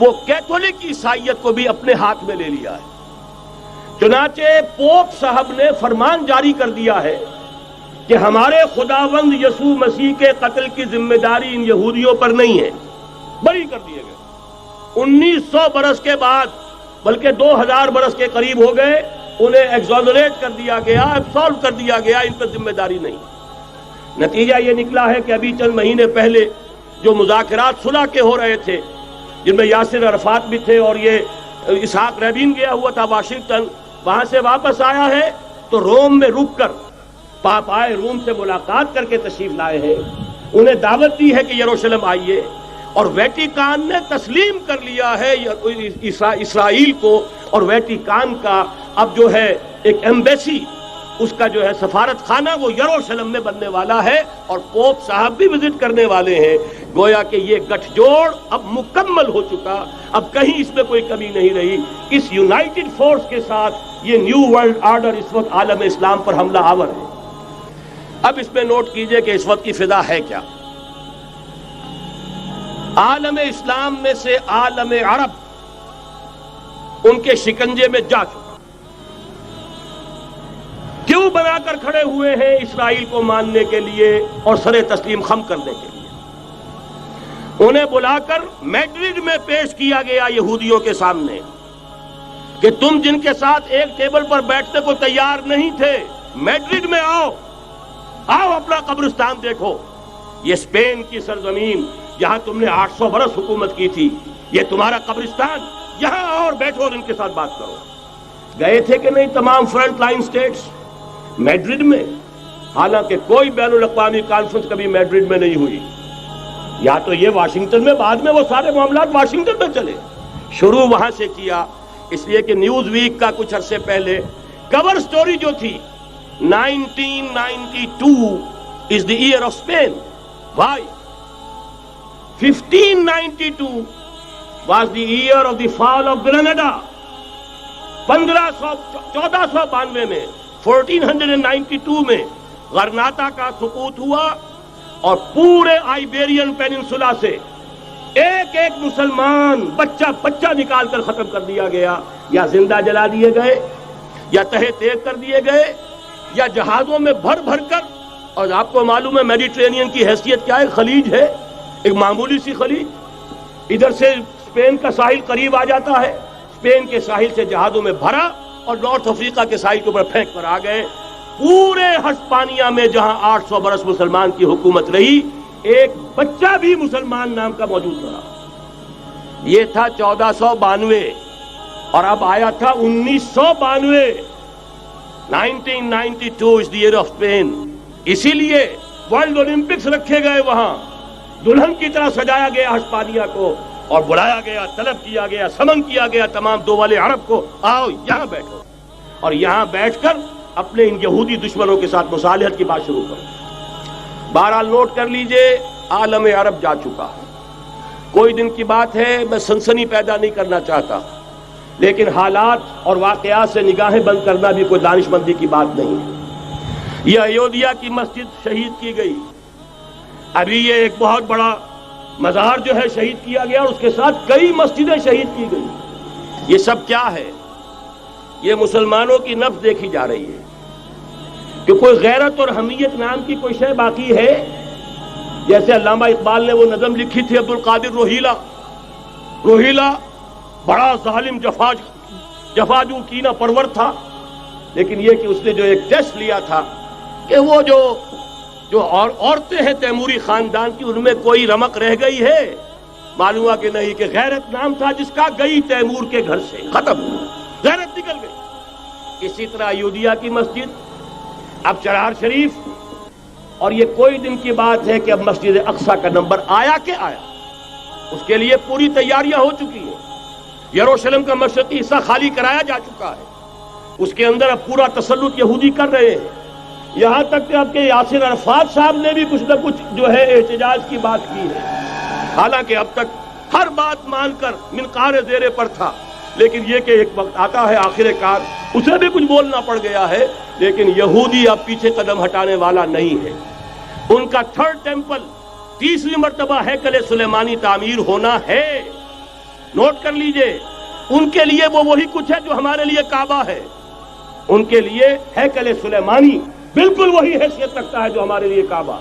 وہ کیتھولک عیسائیت کو بھی اپنے ہاتھ میں لے لیا ہے۔ چنانچہ پوپ صاحب نے فرمان جاری کر دیا ہے کہ ہمارے خداوند یسوع مسیح کے قتل کی ذمہ داری ان یہودیوں پر نہیں ہے، بری کر دیے گئے۔ 1900 برس کے بعد، بلکہ 2000 برس کے قریب ہو گئے، انہیں ایگزونریٹ کر دیا گیا، ایبسالو کر دیا گیا، ان پر ذمہ داری نہیں۔ نتیجہ یہ نکلا ہے کہ ابھی چند مہینے پہلے جو مذاکرات صلح کے ہو رہے تھے، جن میں یاسر عرفات بھی تھے اور یہ اسحاق رابین گیا ہوا تھا واشنگٹن، وہاں سے واپس آیا ہے تو روم میں رک کر پاپائے روم سے ملاقات کر کے تشریف لائے ہیں، انہیں دعوت دی ہے کہ یروشلم آئیے، اور ویٹیکان نے تسلیم کر لیا ہے اسرائیل کو، اور ویٹیکان کا اب جو ہے ایک ایمبیسی، اس کا جو ہے سفارت خانہ وہ یروشلم میں بننے والا ہے، اور پوپ صاحب بھی وزٹ کرنے والے ہیں۔ گویا کہ یہ گٹھ جوڑ اب مکمل ہو چکا، اب کہیں اس میں کوئی کمی نہیں رہی۔ اس یونائٹڈ فورس کے ساتھ یہ نیو ورلڈ آرڈر اس وقت عالم اسلام پر حملہ آور ہے۔ اب اس میں نوٹ کیجئے کہ اس وقت کی فضا ہے کیا۔ عالم اسلام میں سے عالم عرب ان کے شکنجے میں جا چکا، کیوں بنا کر کھڑے ہوئے ہیں اسرائیل کو ماننے کے لیے اور سر تسلیم خم کرنے کے لیے۔ انہیں بلا کر میڈرڈ میں پیش کیا گیا یہودیوں کے سامنے کہ تم جن کے ساتھ ایک ٹیبل پر بیٹھنے کو تیار نہیں تھے، میڈرڈ میں آؤ، آؤ اپنا قبرستان دیکھو، یہ اسپین کی سرزمین جہاں تم نے 800 برس حکومت کی تھی، یہ تمہارا قبرستان، یہاں آؤ اور بیٹھو اور ان کے ساتھ بات کرو۔ گئے تھے کہ نہیں تمام فرنٹ لائن سٹیٹس میڈرڈ میں؟ حالانکہ کوئی بین الاقوامی کانفرنس کبھی میڈرڈ میں نہیں ہوئی، یا تو یہ واشنگٹن میں، بعد میں وہ سارے معاملات واشنگٹن میں چلے، شروع وہاں سے کیا۔ اس لیے کہ نیوز ویک کا کچھ عرصے پہلے کور سٹوری جو تھی 1992 is the year of Spain. Why? 1592 was the year of the fall of Granada. 1492 میں 1492 میں غرناطہ کا سقوط ہوا، اور پورے آئیبیرین پیننسولا سے ایک ایک مسلمان بچہ بچہ نکال کر ختم کر دیا گیا، یا زندہ جلا دیے گئے، یا تہہ تیغ کر دیے گئے، یا جہازوں میں بھر بھر کر۔ اور آپ کو معلوم ہے میڈیٹرینین کی حیثیت کیا ہے، خلیج ہے، ایک معمولی سی خلیج، ادھر سے اسپین کا ساحل قریب آ جاتا ہے، اسپین کے ساحل سے جہازوں میں بھرا اور نارتھ افریقہ کے ساحل کے اوپر پھینک کر آ گئے۔ پورے ہسپانیہ میں جہاں 800 برس مسلمان کی حکومت رہی، ایک بچہ بھی مسلمان نام کا موجود رہا۔ یہ تھا 1492، اور اب آیا تھا 1992۔ 1992 is the year of Spain۔ اسی لیے ورلڈ اولمپکس رکھے گئے، وہاں دلہن کی طرح سجایا گیا ہسپانیہ کو، اور بلایا گیا، طلب کیا گیا، سمن کیا گیا تمام دول عرب کو، آؤ یہاں بیٹھو، اور یہاں بیٹھ کر اپنے ان یہودی دشمنوں کے ساتھ مصالحت کی بات شروع کرو۔ بہرحال نوٹ کر لیجئے، عالم عرب جا چکا۔ کوئی دن کی بات ہے، میں سنسنی پیدا نہیں کرنا چاہتا، لیکن حالات اور واقعات سے نگاہیں بند کرنا بھی کوئی دانش مندی کی بات نہیں ہے۔ یہ ایودھیا کی مسجد شہید کی گئی، ابھی یہ ایک بہت بڑا مزار جو ہے شہید کیا گیا، اور اس کے ساتھ کئی مسجدیں شہید کی گئی۔ یہ سب کیا ہے؟ یہ مسلمانوں کی نفس دیکھی جا رہی ہے کہ کوئی غیرت اور حمیت نام کی کوئی شے باقی ہے؟ جیسے علامہ اقبال نے وہ نظم لکھی تھی، عبد القادر روہیلا بڑا ظالم جفاجو کینہ پرور تھا، لیکن یہ کہ اس نے جو ایک ٹیسٹ لیا تھا کہ وہ جو عورتیں ہیں تیموری خاندان کی، ان میں کوئی رمق رہ گئی ہے؟ معلوم ہوا کہ نہیں، کہ غیرت نام تھا جس کا، گئی تیمور کے گھر سے، ختم، غیرت نکل گئی۔ اسی طرح ایودھیا کی مسجد، اب چرار شریف، اور یہ کوئی دن کی بات ہے کہ اب مسجد اقصیٰ کا نمبر آیا کہ آیا، اس کے لیے پوری تیاریاں ہو چکی ہیں۔ یروشلم کا مشرقی حصہ خالی کرایا جا چکا ہے، اس کے اندر اب پورا تسلط یہودی کر رہے ہیں، یہاں تک کہ اب کے یاسر عرفات صاحب نے بھی کچھ نہ کچھ جو ہے احتجاج کی بات کی ہے، حالانکہ اب تک ہر بات مان کر منقار زیر پر تھا، لیکن یہ کہ ایک وقت آتا ہے آخر کار اسے بھی کچھ بولنا پڑ گیا ہے۔ لیکن یہودی اب پیچھے قدم ہٹانے والا نہیں ہے، ان کا تھرڈ ٹیمپل، تیسری مرتبہ ہیکل سلیمانی تعمیر ہونا ہے، نوٹ کر لیجئے، ان کے لیے وہ وہی کچھ ہے جو ہمارے لیے کعبہ ہے. ان کے لیے ہیکل سلیمانی بالکل وہی حیثیت رکھتا ہے جو ہمارے لیے کعبہ.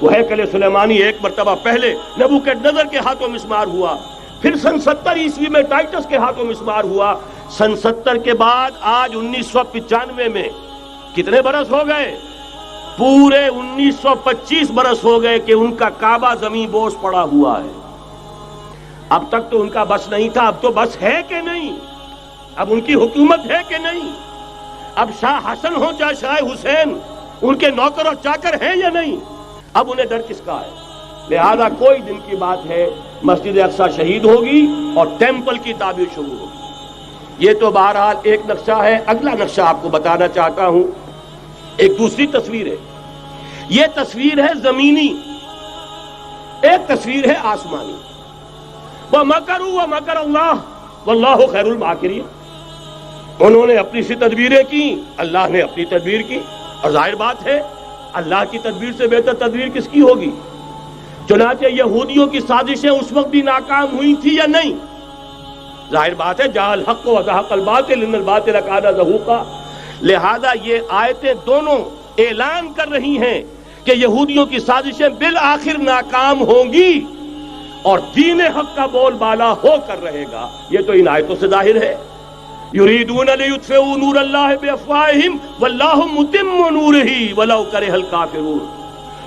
وہ ہیکل سلیمانی ایک مرتبہ پہلے نبوکدنضر کے ہاتھوں مسمار ہوا، پھر سن 70 عیسوی میں ٹائٹس کے ہاتھوں مسمار ہوا. سن 70 کے بعد آج 1995 میں کتنے برس ہو گئے؟ پورے 1925 برس ہو گئے کہ ان کا کعبہ زمین بوس پڑا ہوا ہے. اب تک تو ان کا بس نہیں تھا، اب تو بس ہے کہ نہیں؟ اب ان کی حکومت ہے کہ نہیں؟ اب شاہ حسن ہو چاہے شاہ حسین، ان کے نوکر اور چاکر ہیں یا نہیں؟ اب انہیں ڈر کس کا ہے؟ لہذا کوئی دن کی بات ہے مسجد اقصی شہید ہوگی اور ٹیمپل کی تعمیر شروع ہوگی. یہ تو بہرحال ایک نقشہ ہے. اگلا نقشہ آپ کو بتانا چاہتا ہوں، ایک دوسری تصویر ہے. یہ تصویر ہے زمینی، ایک تصویر ہے آسمانی. وَمَكَرُوا وَمَكَرَ اللَّهُ وَاللَّهُ خَيْرُ الْمَاكِرِينَ. انہوں نے اپنی سی تدبیریں کی، اللہ نے اپنی تدبیر کی، اور ظاہر بات ہے اللہ کی تدبیر سے بہتر تدبیر کس کی ہوگی؟ چنانچہ یہودیوں کی سازشیں اس وقت بھی ناکام ہوئی تھی یا نہیں؟ ظاہر بات ہے جاء الحق وزهق الباطل ان الباطل کان زہوقا. لہذا یہ آیتیں دونوں اعلان کر رہی ہیں کہ یہودیوں کی سازشیں بالآخر ناکام ہوں گی اور دین حق کا بول بالا ہو کر رہے گا. یہ تو ان آیتوں سے ظاہر ہے. یریدون لیطفئوا نور اللہ بافواہہم واللہ متم نورہ ولو کرہ الکافرون.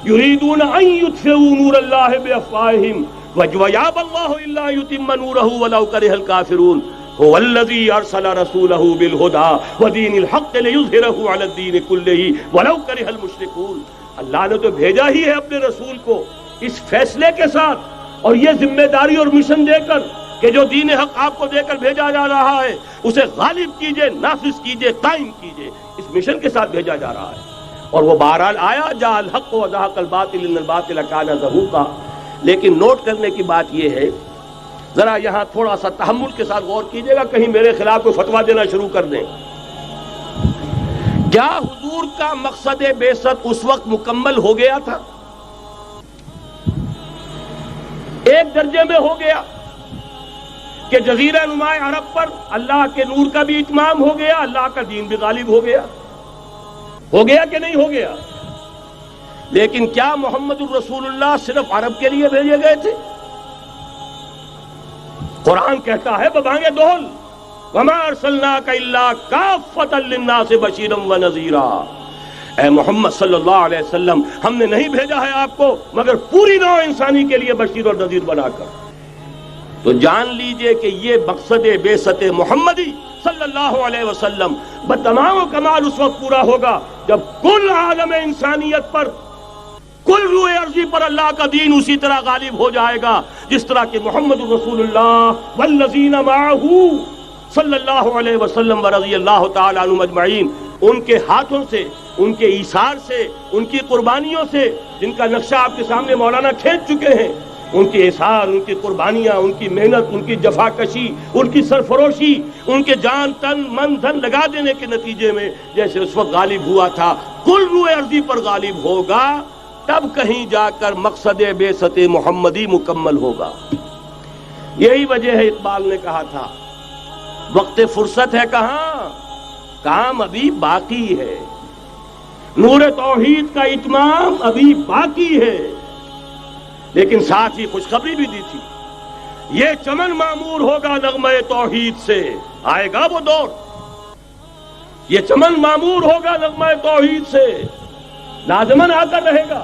یریدون ان یطفئوا نور اللہ بافواہہم ویابى اللہ الا یتم نورہ ولو کرہ الکافرون. هو الذی ارسل رسولہ بالہدى ودین الحق لیظہرہ علی الدین کلہ ولو کرہ المشرکون. اللہ نے تو بھیجا ہی ہے اپنے رسول کو اس فیصلے کے ساتھ اور یہ ذمہ داری اور مشن دے کر کہ جو دین حق آپ کو دے کر بھیجا جا رہا ہے اسے غالب کیجئے، نافذ کیجئے، قائم کیجئے. اس مشن کے ساتھ بھیجا جا رہا ہے اور وہ بہرحال آیا جاء الحق وزهق الباطل ان الباطل کان زہوقا. لیکن نوٹ کرنے کی بات یہ ہے، ذرا یہاں تھوڑا سا تحمل کے ساتھ غور کیجئے گا، کہیں میرے خلاف کوئی فتویٰ دینا شروع کر دیں. کیا حضور کا مقصد بعثت اس وقت مکمل ہو گیا تھا؟ ایک درجے میں ہو گیا کہ جزیرہ نما عرب پر اللہ کے نور کا بھی اتمام ہو گیا، اللہ کا دین بھی غالب ہو گیا. ہو گیا کہ نہیں ہو گیا؟ لیکن کیا محمد الرسول اللہ صرف عرب کے لیے بھیجے گئے تھے؟ قرآن کہتا ہے ببانگ دہل وَمَا أَرْسَلْنَاكَ إِلَّا كَافَّةً لِلنَّاسِ بَشِيرًا وَنَذِيرًا. اے محمد صلی اللہ علیہ وسلم، ہم نے نہیں بھیجا ہے آپ کو مگر پوری نوع انسانی کے لیے بشیر اور نذیر بنا کر. تو جان لیجئے کہ یہ مقصد بعثت محمدی صلی اللہ علیہ وسلم بتمام و کمال اس وقت پورا ہوگا جب کل عالم انسانیت پر، کل روئے ارضی پر اللہ کا دین اسی طرح غالب ہو جائے گا جس طرح کہ محمد رسول اللہ والذین معہ صلی اللہ علیہ وسلم ورضی اللہ تعالی عنہم اجمعین، ان کے ہاتھوں سے، ان کے ایثار سے، ان کی قربانیوں سے، جن کا نقشہ آپ کے سامنے مولانا کھینچ چکے ہیں، ان کے اثار، ان کی قربانیاں، ان کی محنت، ان کی جفا کشی، ان کی سرفروشی، ان کے جان تن من دھن لگا دینے کے نتیجے میں جیسے اس وقت غالب ہوا تھا کل روئے ارضی پر غالب ہوگا، تب کہیں جا کر مقصد بعثت محمدی مکمل ہوگا. یہی وجہ ہے اقبال نے کہا تھا وقت فرصت ہے کہاں، کام ابھی باقی ہے، نور توحید کا اتمام ابھی باقی ہے. لیکن ساتھ ہی خوشخبری بھی دی تھی، یہ چمن معمور ہوگا نغمہ توحید سے. آئے گا وہ دور، یہ چمن معمور ہوگا نغمہ توحید سے، لازماً آ کر رہے گا.